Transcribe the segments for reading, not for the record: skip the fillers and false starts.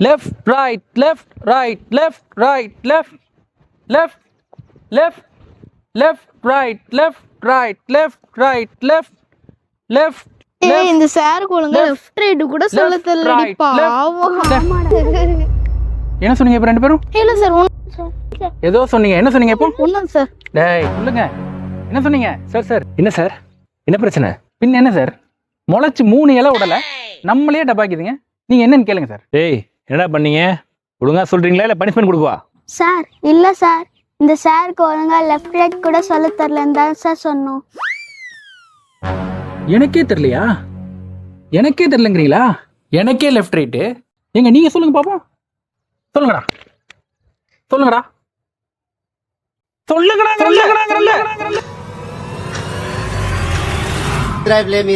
left, right, left, right, left, right, left, left, left, left, right, left, right, left, right, left, left. இந்த சாருக்கு ஒழுங்கா left right கூட சொல்ல தெரியலடி பாவம். என்ன சொன்னீங்க இப்ப ரெண்டு பேரும்? இல்ல சார் ஏதோ சொன்னீங்க. என்ன சொன்னீங்க இப்போ? ஒண்ணும் சார். டேய் சொல்லுங்க. என்ன சொன்னீங்க? சார் என்ன சார், என்ன பிரச்சனை? பின்ன என்ன சார், முளைச்சு 3 இலை விடல நம்மளே டபாக்கிதுங்க. நீங்க என்னன்னு கேளுங்க சார். டேய் என்னடா பண்ணீங்க? ஒழுங்கா சொல்றீங்களா இல்ல பனிஷ்மெண்ட் கொடுக்கவா? சார் இல்ல சார், இந்த சாருக்கு ஒழுங்கா லெஃப்ட் ரைட் கூட சொல்ல தெரியலன்னு தான் சார் சொன்னோம். எனக்கே தெரியலையா? எனக்கே தெரியலங்கிறீங்களா? எனக்கே லெஃப்ட் ரைட்டு. எங்க நீங்க சொல்லுங்க பாப்போம். சொல்லுங்கடா சொல்லுங்கடா சொல்லுங்கடா. Drive, let me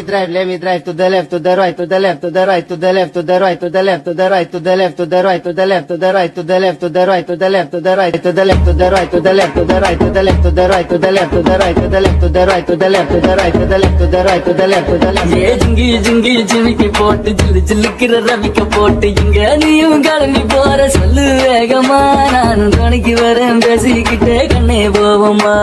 drive to the left, to the right, to the left, to the right, to the left, to the right, to the left, to the right, to the left, to the right, to the left, to the right, to the left, to the right, to the left, to the right, to the left, to the right, to the left, to the right, to the left, to the right, to the left, to the right, to the left, to the right, to the left, to the right, to the left, to the right, to the left, to the left. ஏ ஜிங்கி ஜிங்கி ஜிமிக்கி போட்டு ஜில்லு ஜில்லுக்கிற ரவிக்க போட்டு இங்க நீயும் கிளம்பி போற சொல்லு வேகமா, நானும் துணைக்கு வரேன் பேசிக்கிட்டே கண்ணே போவோமா.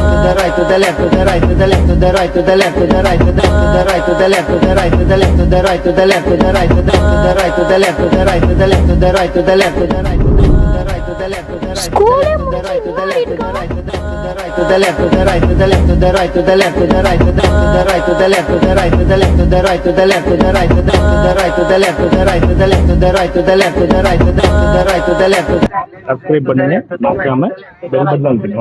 To the right, to the left, to the right, to the left, to the right, to the left, to the right, to the right, to the left, to the right, to the left, to the right, to the left, to the right, to the right, to the left, to the right, to the left, to the right, to the left, to the right, to the right, to the right, to the left, to the right, ஸ்கூலே to the right, to the left, to the right, to the left, to the right, to the left, to the right, to the left, to the right, to the right, to the left, to the right, to the left, to the right, to the left, to the right, to the right, to the left, to the right, to the left, to the right, to the left, to the right, to the right, to the left, to the right, to the left. Subscribe பண்ணுங்க, மறக்காம bell button அழுத்துங்க.